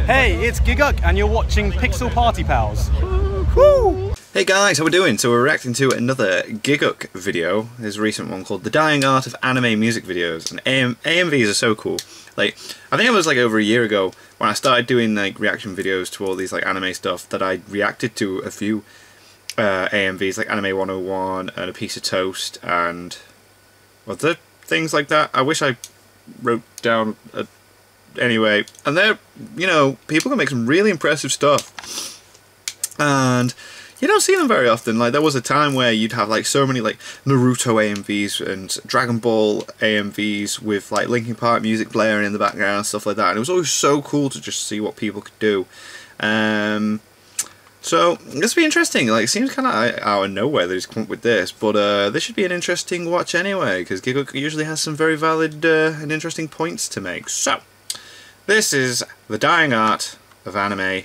Hey, it's Giguk, and you're watching Pixel Party Pals. Woo! Hey guys, how we doing? So we're reacting to another Giguk video. There's a recent one called The Dying Art of Anime Music Videos, and AMVs are so cool. Like, I think it was like over a year ago when I started doing like reaction videos to all these like anime stuff that I reacted to a few AMVs like Anime 101 and A Piece of Toast and other things like that. I wish I wrote down anyway, and they're, you know, people can make some really impressive stuff, and you don't see them very often. Like, there was a time where you'd have like so many like Naruto AMVs and Dragon Ball AMVs with like Linkin Park music blaring in the background and stuff like that, and it was always so cool to just see what people could do. So this will be interesting. Like, it seems kind of out of nowhere that he's come up with this, but this should be an interesting watch anyway, because Giguk usually has some very valid and interesting points to make. So this is The Dying Art of Anime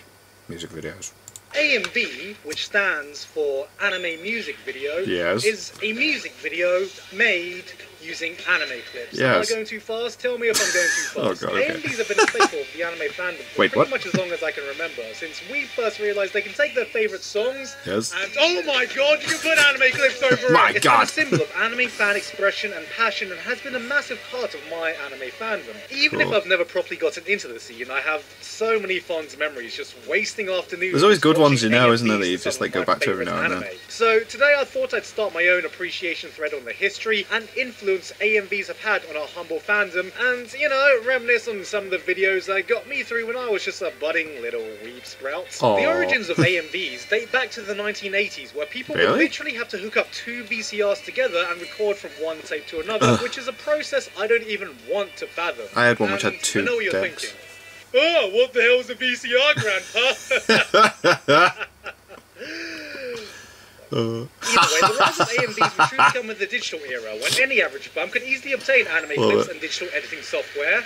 Music Videos. AMV, which stands for Anime Music Video, Yes. is a music video made using anime clips. Yes. Am I going too fast? Tell me if I'm going too fast. Oh, God, okay. AMVs have been a staple of the anime fandom for Wait, pretty what? much as long as I can remember, since we first realised they can take their favourite songs Yes. and, oh my god, you can put anime clips over it! My It's God. been a symbol of anime fan expression and passion, and has been a massive part of my anime fandom. Even Cool. if I've never properly gotten into the scene, I have so many fond memories just wasting afternoons. There's always good ones, watching you know, isn't there, AMVs that you to just some like of go my back to every now favourite and then. anime. So today I thought I'd start my own appreciation thread on the history and influence AMVs have had on our humble fandom, and, you know, reminisce on some of the videos that got me through when I was just a budding little weeb sprout. Aww. The origins of AMVs date back to the 1980s, where people would Really? literally have to hook up two VCRs together and record from one tape to another, which is a process I don't even want to fathom. I had one which had And two I know what you're decks. thinking. Oh, what the hell's a VCR, Grandpa? Either way, the rise of AMVs will truly come with the digital era, when any average bum could easily obtain anime Love clips it. and digital editing software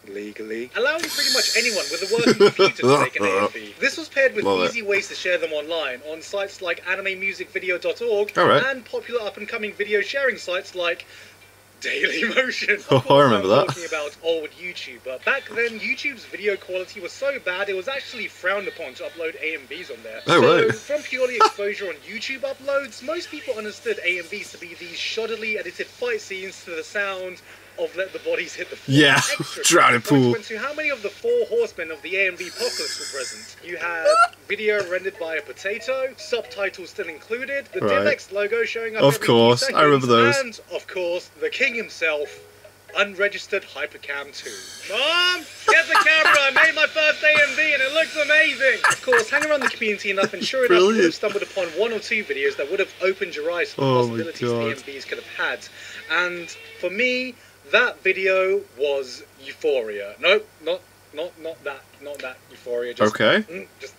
legally, allowing pretty much anyone with a working computer to make an AMV. This was paired with Love it. easy ways to share them online on sites like animemusicvideo.org Alright. and popular up-and-coming video sharing sites like Dailymotion. Oh, I remember I'm that. talking about old YouTube, but back then YouTube's video quality was so bad it was actually frowned upon to upload AMVs on there. Oh, so right. from purely exposure on YouTube uploads, most people understood AMVs to be these shoddily edited fight scenes to the sound of Let the Bodies Hit the Floor. Yeah, Extra Drowning points Pool. went to how many of the four horsemen of the AMV apocalypse were present. You had video rendered by a potato, subtitles still included, the Right. DivX logo showing up Of every few course, I seconds, remember those. and, of course, the king himself, unregistered Hypercam 2. Mom, get the camera! I made my first AMV and it looks amazing! Of course, hang around the community enough and sure enough you would have Brilliant. stumbled upon one or two videos that would have opened your eyes to the Oh my possibilities God. AMVs could have had. And for me, that video was Euphoria. Nope, not that Euphoria. Just, Okay. just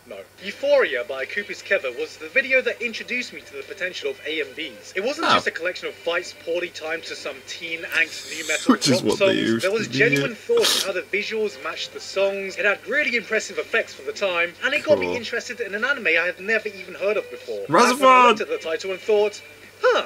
no. Euphoria by Kupis Keva was the video that introduced me to the potential of AMVs. It wasn't Oh. just a collection of fights poorly timed to some teen angst new metal Which is rock what they songs. used There was to be, genuine yeah. thought in how the visuals matched the songs. It had really impressive effects for the time, and it got Cool. me interested in an anime I had never even heard of before. Razafon! That's when I looked at the title and thought, huh,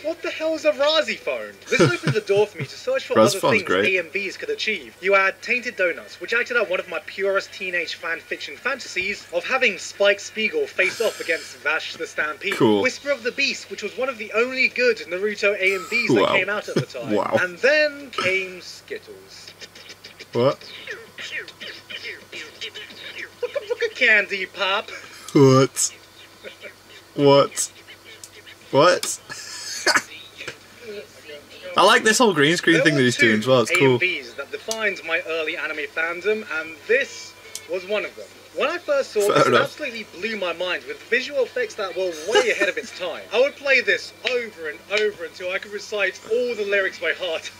what the hell is a Razi phone? This opened the door for me to search for other Razafon's things great. AMVs could achieve. You had Tainted Donuts, which acted out one of my purest teenage fan fiction fantasies of having Spike Spiegel face off against Vash the Stampede. Cool. Whisper of the Beast, which was one of the only good Naruto AMVs Wow. that came out at the time. Wow. And then came Skittles. What? Look at Candy Pop. What? What? What? I like this whole green screen There thing that were he's doing as well. It's two cool. AMVs that defined my early anime fandom, and this was one of them. When I first saw Fair this, it enough. absolutely blew my mind with visual effects that were way ahead of its time. I would play this over and over until I could recite all the lyrics by heart.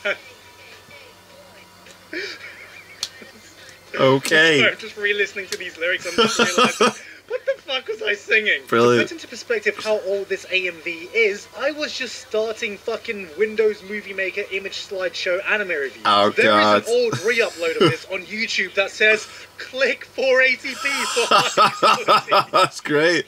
Okay. I'm just re-listening to these lyrics and just realising, what the fuck was I singing? Brilliant. To put into perspective how old this AMV is, I was just starting fucking Windows Movie Maker image slideshow anime reviews. Oh, There God. is an old re-upload of this on YouTube that says, click 480p for high quality. That's great.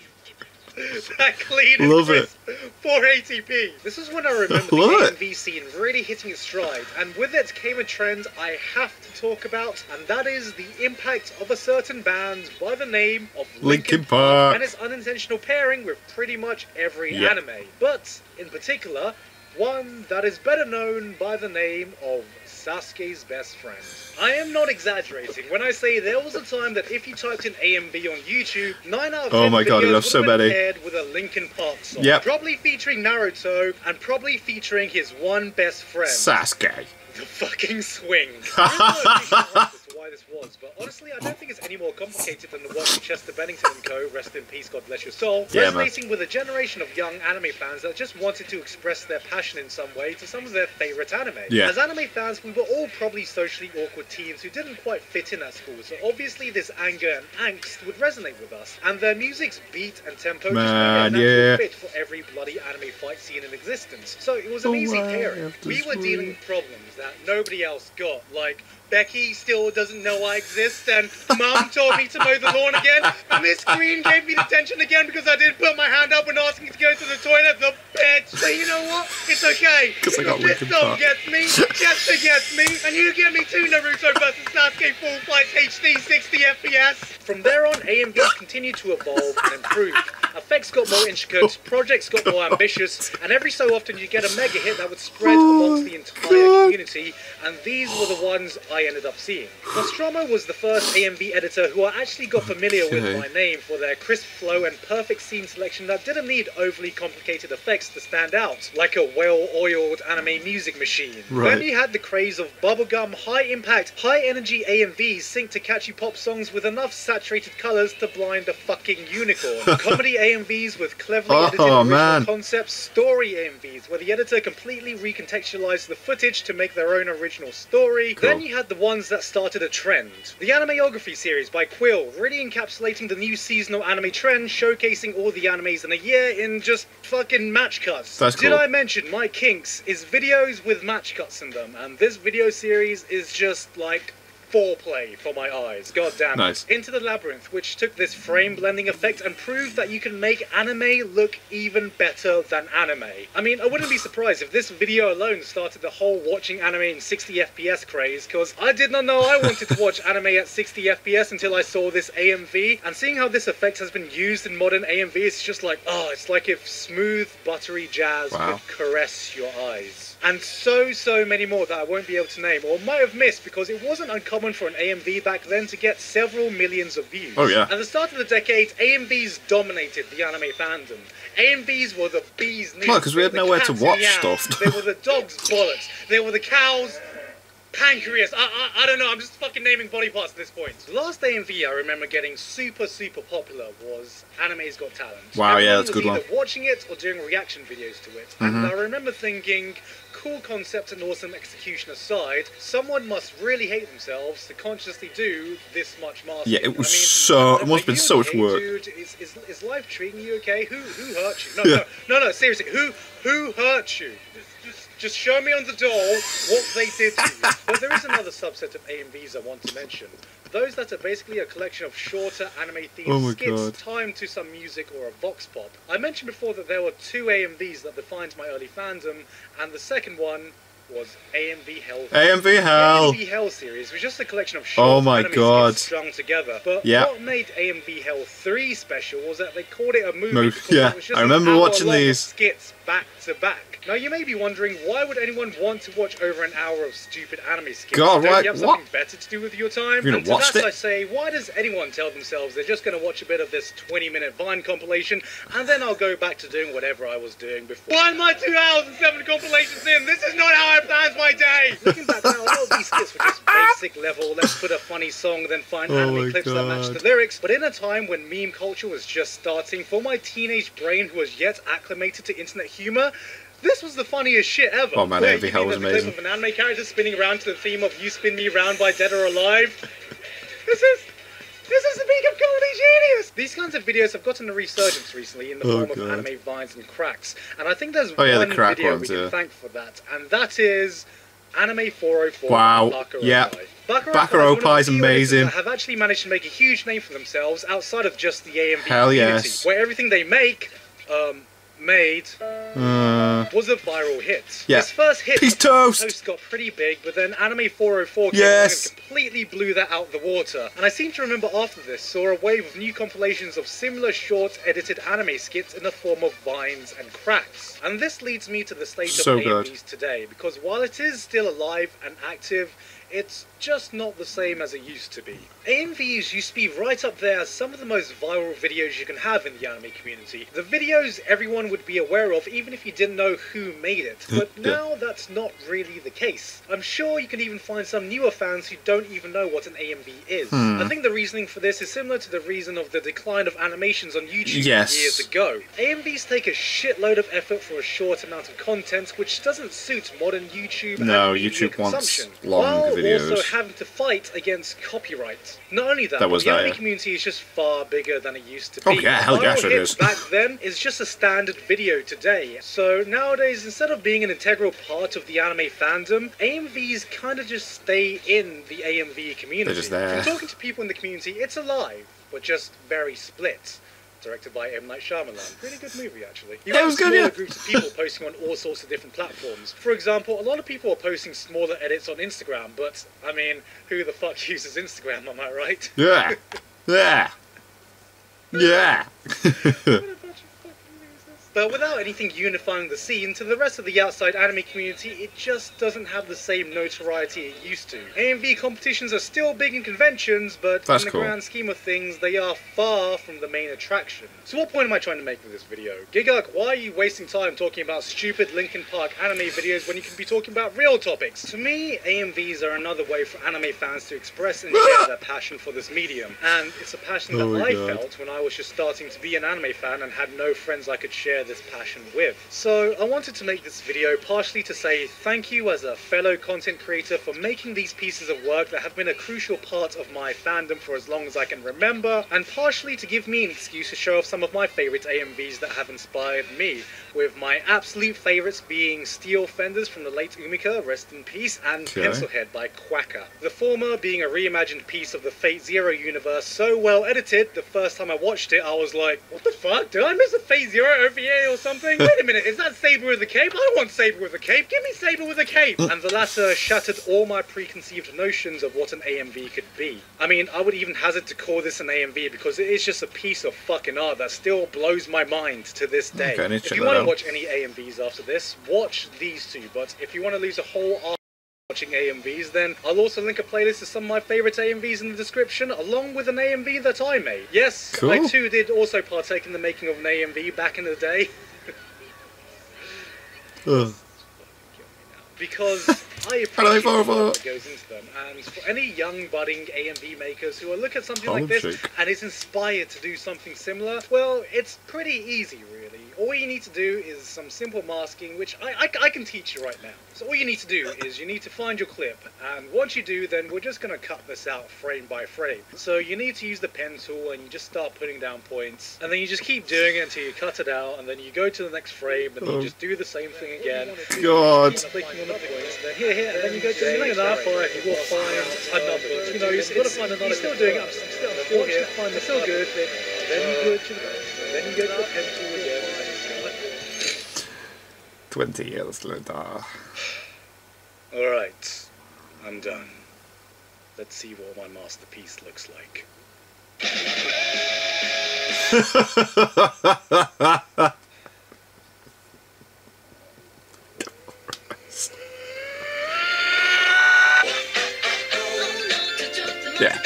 That clean and Love it. crisp 480p. This is when I remember Love the AMV scene really hitting its stride, and with it came a trend I have to talk about, and that is the impact of a certain band by the name of Linkin Park. and its unintentional pairing with pretty much every Yep. anime. But, in particular, one that is better known by the name of Sasuke's best friend. I am not exaggerating when I say there was a time that if you typed in AMV on YouTube, 9 out of 10 Oh my God, videos we have would so have been many. paired with a Linkin Park song. Yep. Probably featuring Naruto, and probably featuring his one best friend. Sasuke. The fucking swing. I as to why this was, but honestly, I don't think it's any more complicated than the work of Chester Bennington and co. Rest in peace, God bless your soul. Yeah, man. Resonating with a generation of young anime fans that just wanted to express their passion in some way to some of their favourite anime. Yeah. As anime fans, we were all probably socially awkward teens who didn't quite fit in at school, so obviously this anger and angst would resonate with us, and their music's beat and tempo just Man, made a natural yeah. fit for every bloody anime fight scene in existence. So it was an easy pairing. We were dealing with problems that nobody else got, like Becky still doesn't know I exist, and Mum told me to mow the lawn again, and Miss Green gave me detention again because I didn't put my hand up when asking to go to the toilet, the bitch. But you know what? It's okay. 'Cause I got This Linkin song Park. gets me, Chester gets me, and you get me too, Naruto vs Sasuke Full Flight HD 60 FPS. From there on, AMVs continued to evolve and improve. Effects got more intricate, projects got more ambitious, and every so often you get a mega hit that would spread amongst the entire community, and these were the ones I ended up seeing. Nostromo was the first AMV editor who I actually got familiar with by name for their crisp flow and perfect scene selection that didn't need overly complicated effects to stand out, like a well-oiled anime music machine. Right. Then you had the craze of bubblegum, high-impact, high-energy AMVs synced to catchy pop songs with enough saturated colours to blind a fucking unicorn. Comedy AMVs with cleverly edited original man. concepts, story AMVs where the editor completely recontextualized the footage to make their own original story. Cool. Then you had the ones that started a trend. The Animeography series by Quill, really encapsulating the new seasonal anime trend, showcasing all the animes in a year in just fucking match cuts. That's Did cool. I mention my kinks is videos with match cuts in them, and this video series is just like foreplay for my eyes. God damn it. Nice. Into the Labyrinth, which took this frame blending effect and proved that you can make anime look even better than anime. I mean, I wouldn't be surprised if this video alone started the whole watching anime in 60 FPS craze, because I did not know I wanted to watch anime at 60 FPS until I saw this AMV, and seeing how this effect has been used in modern AMV, it's just like, oh, it's like if smooth, buttery jazz Wow. could caress your eyes. And so many more that I won't be able to name, or might have missed, because it wasn't uncommon for an AMV back then to get several millions of views. Oh, yeah. At the start of the decade, AMVs dominated the anime fandom. AMVs were the bee's knees. Well, 'cause we had They were the nowhere to cat's watch meow. stuff. They were the dog's bollocks. They were the cow's pancreas. I don't know, I'm just fucking naming body parts at this point. The last AMV I remember getting super popular was Anime's Got Talent. Wow, yeah, Everyone that's a good was one. either watching it or doing reaction videos to it. And I remember thinking, cool concept and awesome execution aside, someone must really hate themselves to consciously do this much masking. Yeah, it was I it must have been so much hey, work. Dude, is life treating you okay? Who hurt you? No, seriously, who hurt you? Just show me on the doll what they did to you. But there is another subset of AMVs I want to mention. Those that are basically a collection of shorter anime-themed Oh my skits God. timed to some music or a vox pop. I mentioned before that there were two AMVs that defined my early fandom, and the second one was AMV Hell. AMV Hell. The AMV Hell series was just a collection of short Oh my anime God. skits strung together. But Yeah. what made AMV Hell 3 special was that they called it a movie. Mo- because yeah, it was just I an remember hour watching long of these. skits back to back. Now you may be wondering, why would anyone want to watch over an hour of stupid anime skits? God, Don't why- you have what? something better to do with your time? You And to watched that it? I say, why does anyone tell themselves they're just going to watch a bit of this 20-minute Vine compilation, and then I'll go back to doing whatever I was doing before? Why am I 2 hours and 7 compilations in? This is not how I planned my day! Looking back now, a lot of these skits were just basic level, let's put a funny song, then find Oh anime my clips that match God. the lyrics. But in a time when meme culture was just starting, for my teenage brain who was yet acclimated to internet humor, this was the funniest shit ever. Oh man, Where AMV you Hell mean was there's a clip amazing. of an anime character spinning around to the theme of You Spin Me Round by Dead or Alive. This is the peak of comedy genius! These kinds of videos have gotten a resurgence recently in the Oh, form of God. anime vines and cracks. And I think there's Oh, yeah, the one crack video ones, we can yeah. thank for that, and that is Anime 404 Wow, Baka yeah. Orai. Baccarat Pie is amazing. Have actually managed to make a huge name for themselves outside of just the AMV Hell community, yes. where everything they made was a viral hit. Yeah. His first hit Piece toast! got pretty big, but then Anime 404 came Yes. along and completely blew that out the water. And I seem to remember after this saw a wave of new compilations of similar short edited anime skits in the form of vines and cracks. And this leads me to the state So of good. AMVs today, because while it is still alive and active, it's just not the same as it used to be. AMVs used to be right up there as some of the most viral videos you can have in the anime community. The videos everyone would be aware of even if you didn't know who made it. But now that's not really the case. I'm sure you can even find some newer fans who don't even know what an AMV is. I think the reasoning for this is similar to the reason of the decline of animations on YouTube years ago. AMVs take a shitload of effort for a short amount of content, which doesn't suit modern YouTube and media YouTube wants consumption, long while videos. also having to fight against copyright. Not only that, That was the that, anime yeah. community is just far bigger than it used to be. Oh yeah, hell Viral yes it hits is. back then is just a standard video today. So nowadays, instead of being an integral part of the anime fandom, AMVs kind of just stay in the AMV community. They're just there. From talking to people in the community, it's alive, but just very split. Directed by M. Night Shyamalan. Really good movie, actually. You Yeah, it have was good, smaller yeah. groups of people posting on all sorts of different platforms. For example, a lot of people are posting smaller edits on Instagram, but, I mean, who the fuck uses Instagram, am I right? Yeah. Yeah. Yeah. But without anything unifying the scene to the rest of the outside anime community, it just doesn't have the same notoriety it used to. AMV competitions are still big in conventions, but That's in the cool. grand scheme of things, they are far from the main attraction. So what point am I trying to make with this video? Giguk, why are you wasting time talking about stupid Linkin Park anime videos when you can be talking about real topics? To me, AMVs are another way for anime fans to express and share their passion for this medium. And it's a passion that Oh my I God. felt when I was just starting to be an anime fan and had no friends I could share this passion with. So I wanted to make this video partially to say thank you as a fellow content creator for making these pieces of work that have been a crucial part of my fandom for as long as I can remember, and partially to give me an excuse to show off some of my favourite AMVs that have inspired me, with my absolute favourites being Steel Fenders from the late Umika, rest in peace, and Okay. Pencilhead by Quacker. The former being a reimagined piece of the Fate Zero universe so well edited, the first time I watched it I was like, what the fuck, did I miss a Fate Zero OVA or something? Wait a minute, is that Saber with a cape? I want Saber with a cape, give me Saber with a cape! And the latter shattered all my preconceived notions of what an AMV could be. I mean, I would even hazard to call this an AMV because it is just a piece of fucking art that still blows my mind to this day. Okay, I need to If check you that want to out. watch any AMVs after this, watch these two, but if you want to lose a whole hour watching AMVs, then I'll also link a playlist of some of my favourite AMVs in the description, along with an AMV that I made. Yes, Cool. I too did also partake in the making of an AMV back in the day. Ugh. Because I Hello, appreciate the Farfar. work that goes into them, and for any young budding AMV makers who will look at something like Harlem this Shake. and is inspired to do something similar, well, it's pretty easy really. All you need to do is some simple masking, which I can teach you right now. So all you need to do is you need to find your clip, and once you do, then we're just going to cut this out frame by frame. So you need to use the pen tool, and you just start putting down points, and then you just keep doing it until you cut it out, and then you go to the next frame, and you just do the same thing again. God. Keep clicking on the points, then here, and then you go to the enough, or you will find another. You know, you've got to find another. You're still doing it. Still here. Find the still good. Then you go to then you go to the pen tool again. 20 years later. Alright, I'm done. Let's see what my masterpiece looks like. Yeah.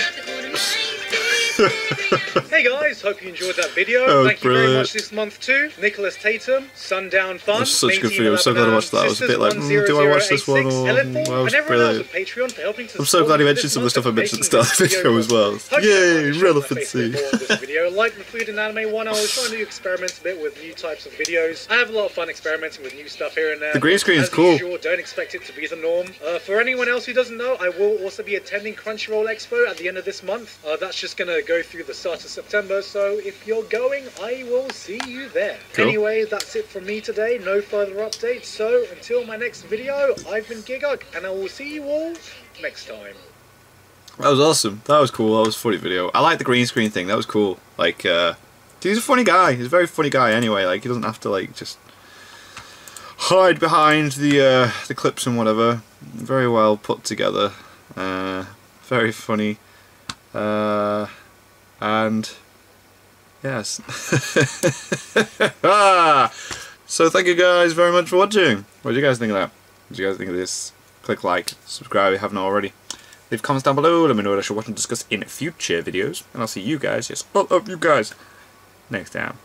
Hey guys, hope you enjoyed that video. Oh, Thank you very brilliant. much this month too. Nicholas Tatum, Sundown Fun. That's such a good Main video. I'm so glad I watched that. I was a bit like, do I watch this one or... Ellenfall, That was and everyone else brilliant. at Patreon for helping to I'm so glad support you me mentioned this some of the month stuff I and mentioned at the making start of the this video as well. Hope you Yay, enjoyed relevancy. more of this video. Like the Food and Anime one, I was trying to experiment a bit with new types of videos. I have a lot of fun experimenting with new stuff here and there. The green screen is As cool. usual, don't expect it to be the norm. For anyone else who doesn't know, I will also be attending Crunchyroll Expo at the end of this month. That's just going to go through the start of September, so if you're going, I will see you there. Cool. Anyway, that's it from me today. No further updates, so until my next video, I've been Giguk, and I will see you all next time. That was awesome. That was cool. That was a funny video. I like the green screen thing. That was cool. Like, he's a funny guy. He's a very funny guy anyway. Like, he doesn't have to, like, just hide behind the clips and whatever. Very well put together. Very funny. And yes. So thank you guys very much for watching. What did you guys think of that? What did you guys think of this? Click like, subscribe if you haven't already. Leave comments down below, let me know what I should watch and discuss in future videos. And I'll see you guys, yes, all of you guys, next time.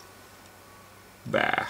Bye.